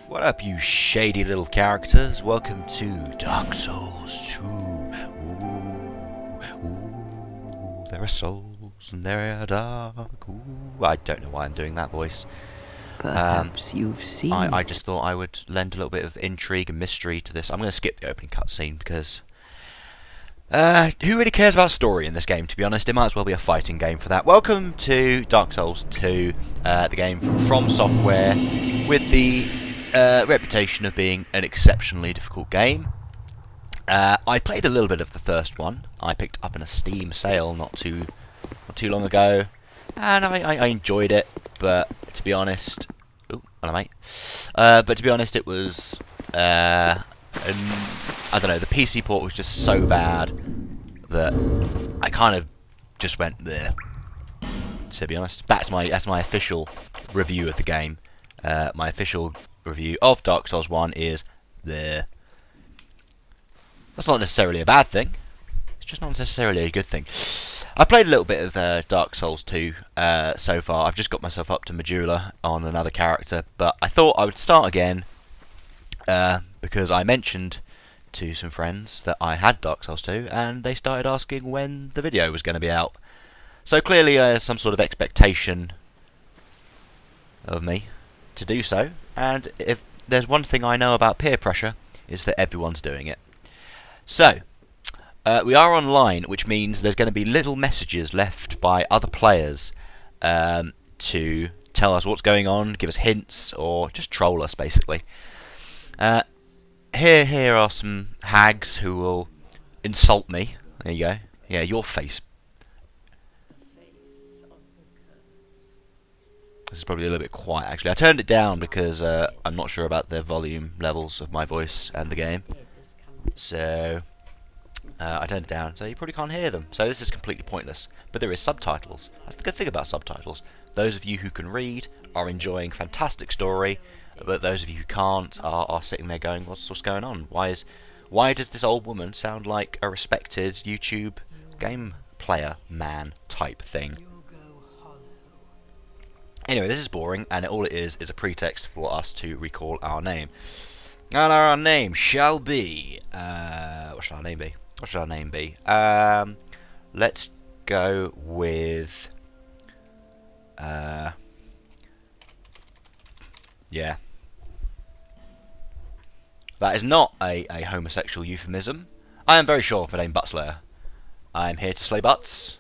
What up, you shady little characters? Welcome to Dark Souls 2. Ooh, there are souls and they are dark. Ooh, I don't know why I'm doing that voice. Perhaps you've seen I just thought I would lend a little bit of intrigue and mystery to this. I'm going to skip the opening cutscene because who really cares about story in this game, to be honest? It might as well be a fighting game for that. Welcome to Dark Souls 2, the game from Software, with the reputation of being an exceptionally difficult game. I played a little bit of the first one. I picked up in a Steam sale not too long ago, and I enjoyed it. But to be honest, hello mate. But to be honest, it was I don't know. The PC port was just so bad that I kind of just went there. To be honest, that's my official review of the game. My official review of Dark Souls 1 is there. That's not necessarily a bad thing. It's just not necessarily a good thing. I played a little bit of Dark Souls 2 so far. I've just got myself up to Majula on another character, but I thought I would start again because I mentioned to some friends that I had Dark Souls 2, and they started asking when the video was going to be out. So clearly some sort of expectation of me to do so, and if there's one thing I know about peer pressure, is that everyone's doing it. So, we are online, which means there's going to be little messages left by other players to tell us what's going on, give us hints, or just troll us, basically. Here are some hags who will insult me. There you go. Yeah, your face. This is probably a little bit quiet, actually. I turned it down because I'm not sure about the volume levels of my voice and the game. So I turned it down, so you probably can't hear them. So this is completely pointless. But there is subtitles. That's the good thing about subtitles. Those of you who can read are enjoying fantastic story, but those of you who can't are sitting there going, what's going on? Why does this old woman sound like a respected YouTube game player man type thing? Anyway, this is boring, and all it is a pretext for us to recall our name. And our name shall be... what should our name be? What should our name be? Let's go with... yeah. That is not a homosexual euphemism. I am very sure of my name, Buttslayer. I am here to slay butts.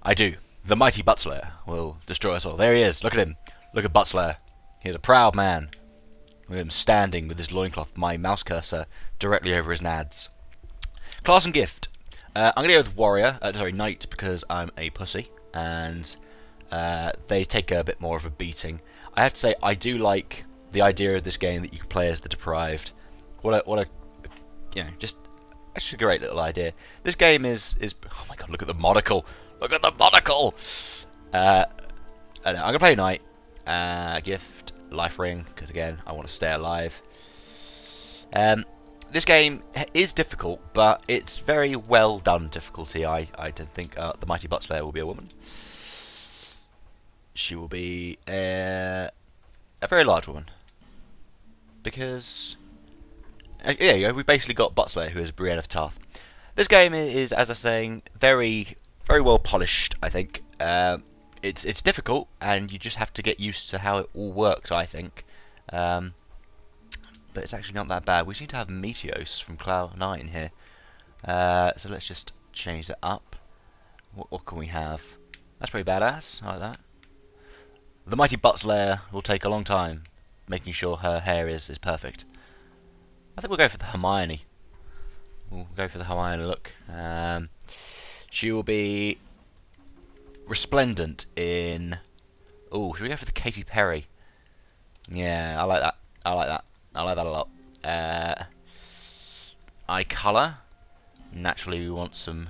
I do. The mighty Buttslayer will destroy us all. There he is. Look at him. Look at Buttslayer. He is a proud man. Look at him standing with his loincloth, my mouse cursor, directly over his nads. Class and gift. I'm going to go with warrior. Sorry, knight, because I'm a pussy. And they take a bit more of a beating. I have to say, I do like the idea of this game that you can play as the deprived. What a you know, just a great little idea. This game is oh my god, look at the monocle. Look at the monocle! I'm going to play knight. Gift, life ring, because again, I want to stay alive. This game is difficult, but it's very well done difficulty. I don't think the mighty Buttslayer will be a woman. She will be a very large woman. Because... yeah, we basically got Buttslayer, who is Brienne of Tarth. This game is, as I was saying, very well polished, I think. It's difficult, and you just have to get used to how it all works, I think. But it's actually not that bad. We seem to have Meteos from Cloud9 here. So let's just change that up. What can we have? That's pretty badass. I like that. The mighty Buttslayer will take a long time, making sure her hair is perfect. I think we'll go for the Hermione. We'll go for the Hermione look. She will be resplendent in... Oh, should we go for the Katy Perry? Yeah, I like that. I like that. I like that a lot. Eye colour. Naturally, we want some...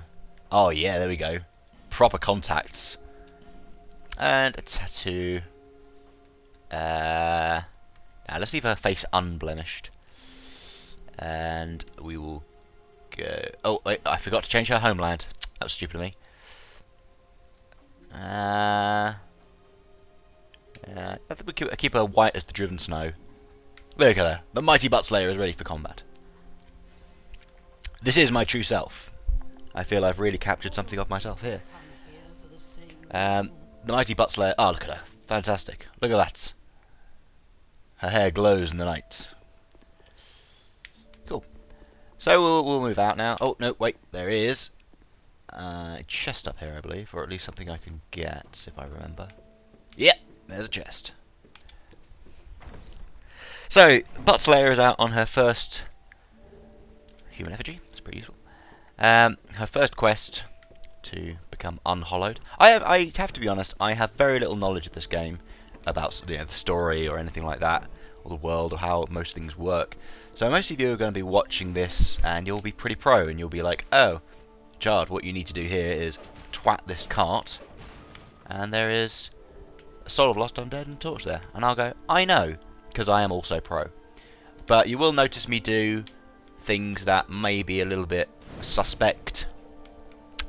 Oh, yeah, there we go. Proper contacts. And a tattoo. Now, let's leave her face unblemished. And we will go... Oh, wait, I forgot to change her homeland. That was stupid of me. I think we keep her white as the driven snow. Look at her. The mighty butt slayer is ready for combat. This is my true self. I feel I've really captured something of myself here. The mighty butt slayer. Oh, look at her. Fantastic. Look at that. Her hair glows in the night. Cool. So we'll move out now. Oh, no, wait. There is a chest up here, I believe. Or at least something I can get, if I remember. Yep, there's a chest. So, Butt Slayer is out on her first human effigy. It's pretty useful. Her first quest to become unhollowed. I have to be honest, I have very little knowledge of this game about the story or anything like that, or the world, or how most things work. So most of you are going to be watching this, and you'll be pretty pro, and you'll be like, oh, Chard, what you need to do here is twat this cart, and there is a Soul of Lost Undead and a torch there. And I'll go, I know, because I am also pro. But you will notice me do things that may be a little bit suspect,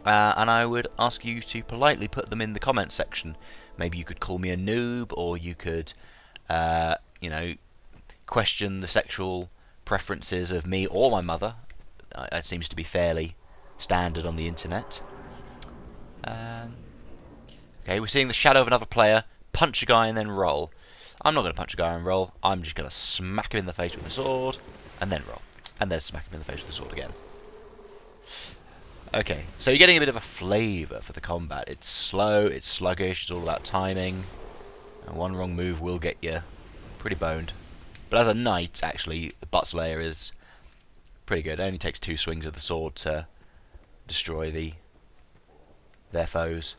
and I would ask you to politely put them in the comments section. Maybe you could call me a noob, or you could, question the sexual preferences of me or my mother. It seems to be fairly standard on the internet. Okay, we're seeing the shadow of another player. Punch a guy and then roll. I'm not going to punch a guy and roll. I'm just going to smack him in the face with the sword, and then roll. And then smack him in the face with the sword again. Okay, so you're getting a bit of a flavour for the combat. It's slow, it's sluggish, it's all about timing. And one wrong move will get you pretty boned. But as a knight, actually, the Butt Slayer is pretty good. It only takes 2 swings of the sword to destroy their foes.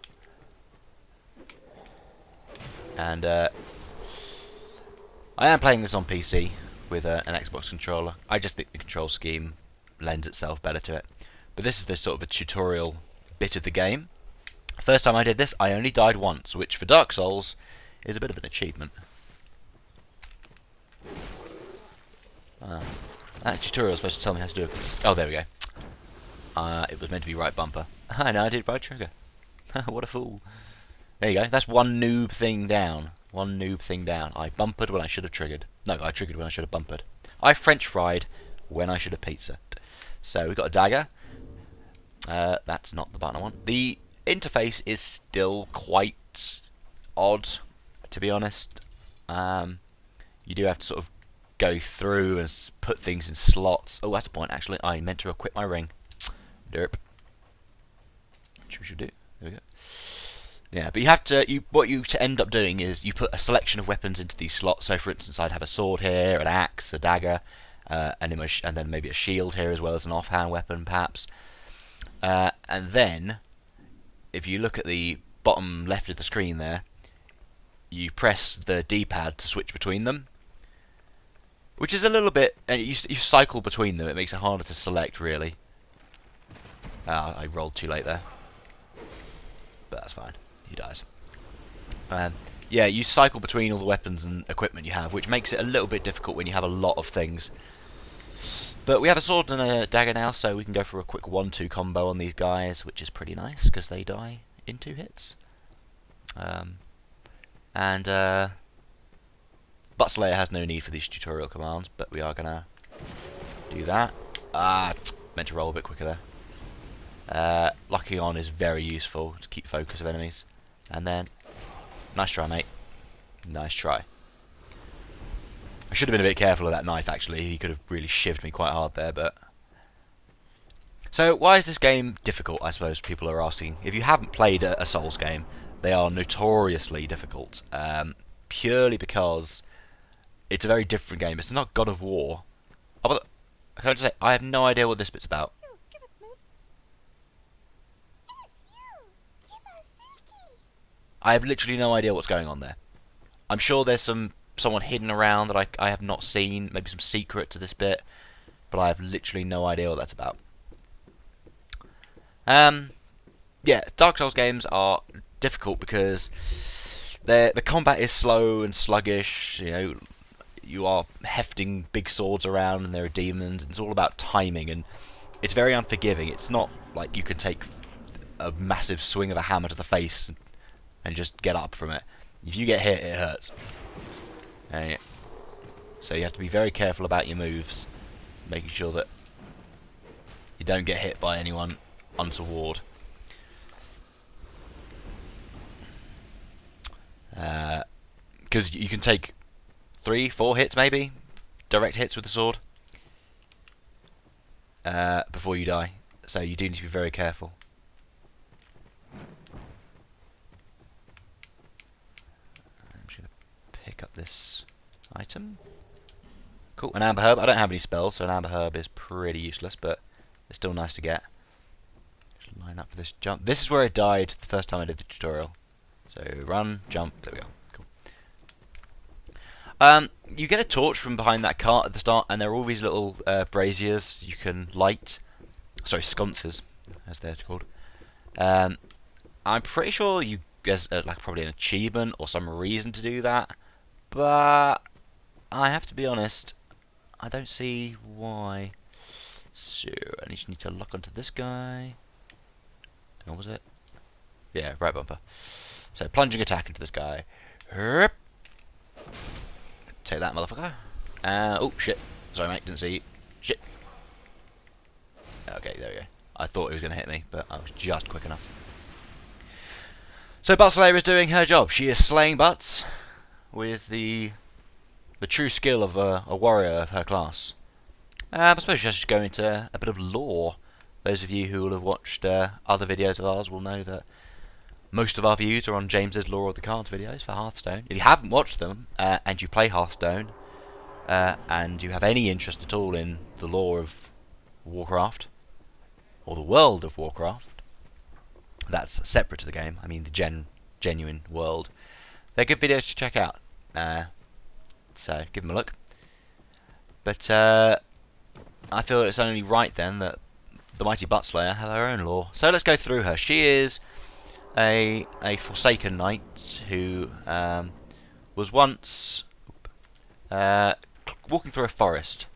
And I am playing this on PC with an Xbox controller. I just think the control scheme lends itself better to it. But this is the sort of a tutorial bit of the game. First time I did this, I only died once, which for Dark Souls is a bit of an achievement. That tutorial is supposed to tell me how to do it. Oh, there we go. It was meant to be right bumper. I know I did right trigger. What a fool. There you go. That's one noob thing down. One noob thing down. I bumpered when I should have triggered. No, I triggered when I should have bumpered. I French fried when I should have pizza. So we've got a dagger. That's not the button I want. The interface is still quite odd, to be honest. You do have to sort of go through and put things in slots. Oh, that's a point, actually. I meant to equip my ring. Derp. Which we should do. There we go. Yeah, but you have to. What you end up doing is you put a selection of weapons into these slots. So, for instance, I'd have a sword here, an axe, a dagger, and then maybe a shield here as well as an offhand weapon, perhaps. And then, if you look at the bottom left of the screen there, you press the D-pad to switch between them, which is a little bit. And you cycle between them. It makes it harder to select, really. I rolled too late there, but that's fine. He dies. Yeah, you cycle between all the weapons and equipment you have, which makes it a little bit difficult when you have a lot of things. But we have a sword and a dagger now, so we can go for a quick 1-2 combo on these guys, which is pretty nice, because they die in 2 hits. Butt Slayer has no need for these tutorial commands, but we are going to do that. Meant to roll a bit quicker there. Locking on is very useful to keep focus of enemies. And then, nice try, mate. Nice try. I should have been a bit careful of that knife, actually. He could have really shivved me quite hard there, but... So, why is this game difficult, I suppose people are asking. If you haven't played a Souls game, they are notoriously difficult. Purely because it's a very different game. It's not God of War. Can I just say, I have no idea what this bit's about. I have literally no idea what's going on there. I'm sure there's someone hidden around that I have not seen, maybe some secret to this bit, but I have literally no idea what that's about. Yeah, Dark Souls games are difficult because the combat is slow and sluggish. You know, you are hefting big swords around, and there are demons, and it's all about timing, and it's very unforgiving. It's not like you can take a massive swing of a hammer to the face and just get up from it. If you get hit, it hurts. So you have to be very careful about your moves, making sure that you don't get hit by anyone untoward. Because you can take 3, 4 hits maybe, direct hits with the sword, before you die. So you do need to be very careful. I'm just going to pick up this item. Cool, an amber herb. I don't have any spells, so an amber herb is pretty useless, but it's still nice to get. Just line up for this jump. This is where I died the first time I did the tutorial. So run, jump, there we go. Cool. You get a torch from behind that cart at the start, and there are all these little braziers you can light. Sorry, sconces, as they're called. I'm pretty sure you there's like probably an achievement or some reason to do that, but I have to be honest, I don't see why. So I just need to lock onto this guy. What was it? Yeah, right bumper. So plunging attack into this guy. Herp. Take that, motherfucker. Oh shit! Sorry, mate, didn't see you. Shit. Okay, there we go. I thought he was going to hit me, but I was just quick enough. So Butt Slayer is doing her job. She is slaying butts with the true skill of a warrior of her class. I suppose she has to go into a bit of lore. Those of you who will have watched other videos of ours will know that most of our views are on James's Lore of the Cards videos for Hearthstone. If you haven't watched them, and you play Hearthstone, and you have any interest at all in the lore of Warcraft, or the world of Warcraft, that's separate to the game, I mean the genuine world, they're good videos to check out. So give them a look. But I feel it's only right then that the mighty Butt Slayer has her own lore. So let's go through her. She is a Forsaken Knight who was once walking through a forest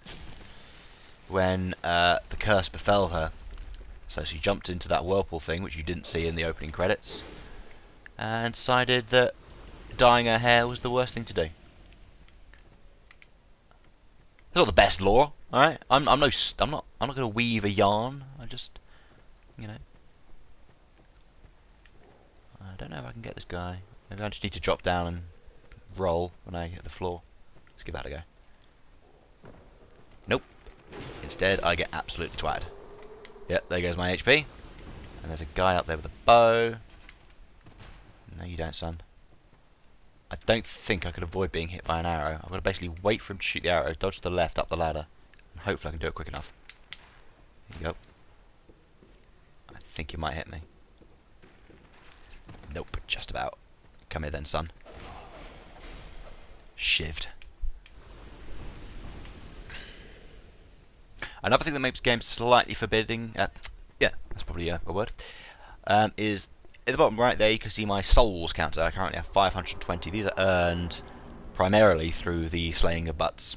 when the curse befell her. So she jumped into that whirlpool thing, which you didn't see in the opening credits, and decided that dyeing her hair was the worst thing to do. It's not the best lore, all right. I'm not going to weave a yarn. I just, you know. I don't know if I can get this guy. Maybe I just need to drop down and roll when I hit the floor. Let's give that a go. Nope. Instead, I get absolutely twatted. Yep, there goes my HP. And there's a guy up there with a bow. No, you don't, son. I don't think I could avoid being hit by an arrow. I've got to basically wait for him to shoot the arrow, dodge to the left up the ladder, and hopefully I can do it quick enough. Here you go. I think you might hit me. Nope, just about. Come here then, son. Shivved. Another thing that makes games slightly forbidding, yeah, that's probably a word, is at the bottom right there you can see my souls counter. I currently have 520. These are earned primarily through the slaying of butts.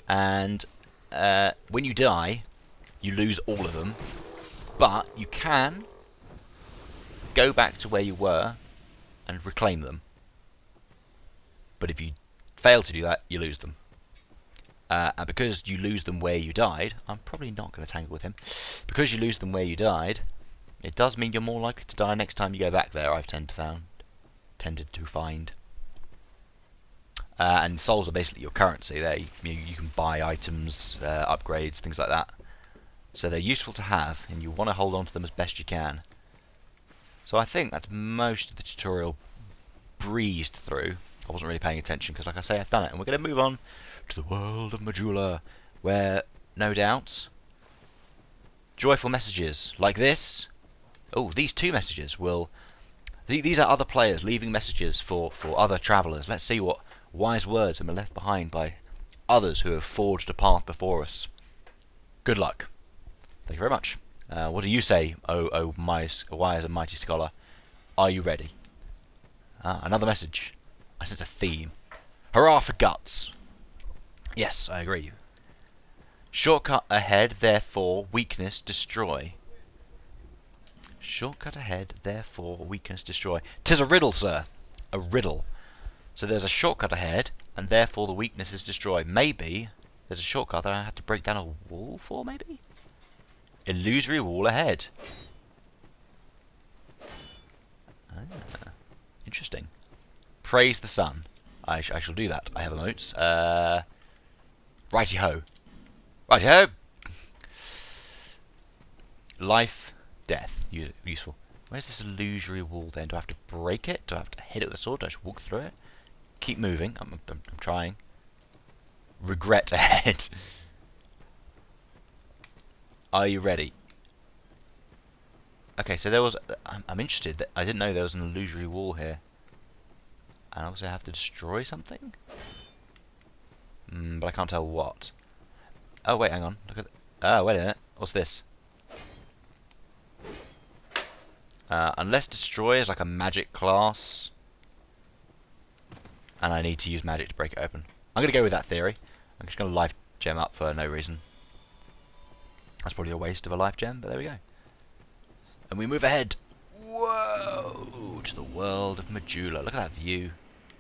And when you die, you lose all of them, but you can go back to where you were and reclaim them. But if you fail to do that, you lose them. And because you lose them where you died, I'm probably not going to tangle with him. Because you lose them where you died, it does mean you're more likely to die next time you go back there, I've tended to find. And souls are basically your currency. You can buy items, upgrades, things like that. So they're useful to have, and you want to hold on to them as best you can. So I think that's most of the tutorial breezed through. I wasn't really paying attention because, like I say, I've done it. And we're going to move on to the world of Majula, where, no doubt, joyful messages like this. Oh, these 2 messages will... These are other players leaving messages for other travellers. Let's see what wise words have been left behind by others who have forged a path before us. Good luck. Thank you very much. What do you say, oh wise and mighty scholar? Are you ready? Another message. I sense a theme. Hurrah for guts. Yes, I agree. Shortcut ahead, therefore weakness destroy. Shortcut ahead, therefore weakness destroy. 'Tis a riddle, sir. A riddle. So there's a shortcut ahead, and therefore the weakness is destroyed. Maybe there's a shortcut that I have to break down a wall for, maybe? Illusory wall ahead. Ah, interesting. Praise the sun. I shall do that. I have emotes. Righty-ho. Righty-ho! Life, death. Useful. Where's this illusory wall then? Do I have to break it? Do I have to hit it with a sword? Do I just walk through it? Keep moving. I'm trying. Regret ahead. Are you ready? Okay, so there was... I'm interested. I didn't know there was an illusory wall here. And obviously I have to destroy something? But I can't tell what. Oh, wait, hang on. Look at... Oh, wait a minute. What's this? Unless destroy is like a magic class. And I need to use magic to break it open. I'm going to go with that theory. I'm just going to life gem up for no reason. That's probably a waste of a life gem, but there we go. And we move ahead. Whoa! To the world of Majula. Look at that view.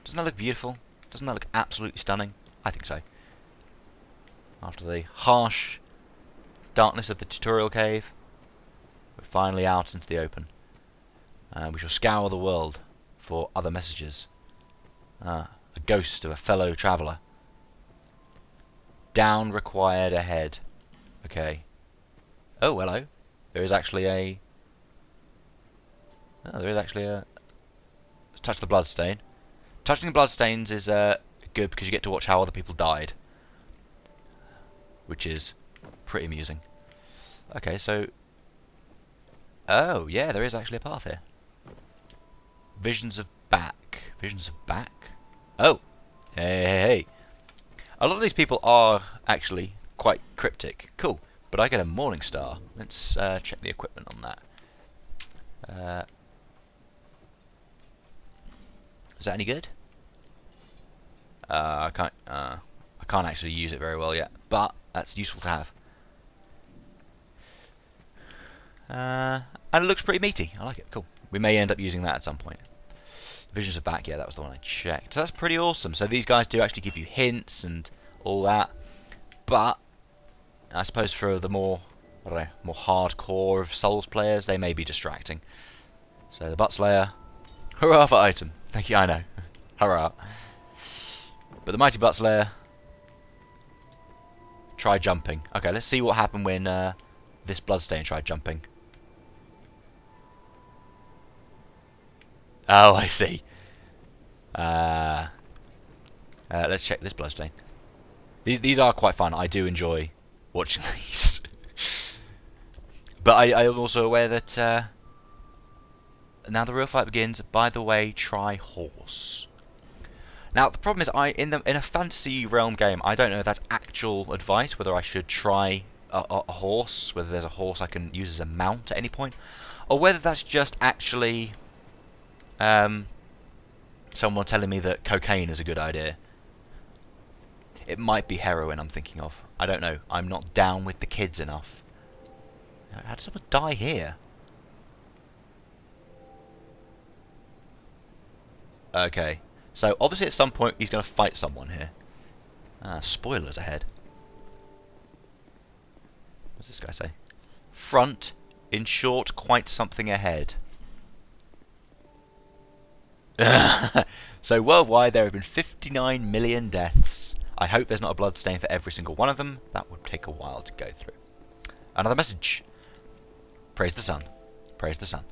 Doesn't that look beautiful? Doesn't that look absolutely stunning? I think so. After the harsh darkness of the tutorial cave, we're finally out into the open. We shall scour the world for other messages. A ghost of a fellow traveller. Down required ahead. Okay. Oh, hello. There is actually a... Oh, there is actually a... Touch the bloodstain. Touching the bloodstains is good because you get to watch how other people died. Which is pretty amusing. Okay, so... Oh, yeah, there is actually a path here. Visions of back. Visions of back? Oh! Hey. A lot of these people are actually quite cryptic. Cool. But I get a morning star. Let's check the equipment on that. Is that any good? I can't actually use it very well yet, but that's useful to have. And it looks pretty meaty. I like it. Cool. We may end up using that at some point. Visions of back. Yeah, that was the one I checked. So that's pretty awesome. So these guys do actually give you hints and all that, but I suppose for the more, I don't know, more hardcore of Souls players, they may be distracting. So the Butt Slayer, hurrah for item. Thank you, I know. Hurrah. But the Mighty Butt Slayer, try jumping. Okay, let's see what happened when this Bloodstain tried jumping. Oh, I see. Let's check this Bloodstain. These are quite fun. I do enjoy watching these. But I am also aware that now the real fight begins. By the way, try horse. Now the problem is, in a fantasy realm game, I don't know if that's actual advice. Whether I should try a horse, whether there's a horse I can use as a mount at any point, or whether that's just actually someone telling me that cocaine is a good idea. It might be heroin I'm thinking of. I don't know. I'm not down with the kids enough. How did someone die here? Okay. So, obviously at some point he's going to fight someone here. Spoilers ahead. What's this guy say? Front, in short, quite something ahead. So, worldwide there have been 59 million deaths. I hope there's not a bloodstain for every single one of them. That would take a while to go through. Another message. Praise the sun. Praise the sun.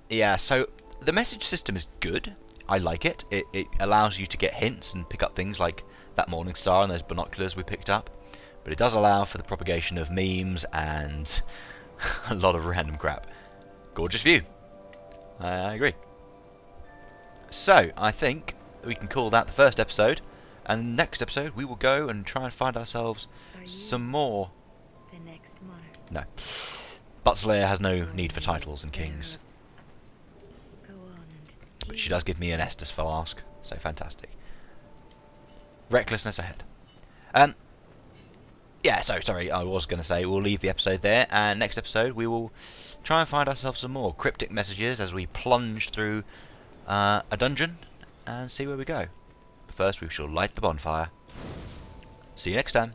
Yeah, so the message system is good. I like it. It allows you to get hints and pick up things like that morning star and those binoculars we picked up. But it does allow for the propagation of memes and a lot of random crap. Gorgeous view. I agree. So, I think we can call that the first episode. And next episode, we will go and try and find ourselves some more. The next monarch. No. Butt Slayer has no need for titles and kings. Go on and But she does give me an Estus Flask, so fantastic. Recklessness ahead. Yeah, so, sorry, I was going to say we'll leave the episode there, and next episode we will try and find ourselves some more cryptic messages as we plunge through a dungeon and see where we go. But first we shall light the bonfire. See you next time.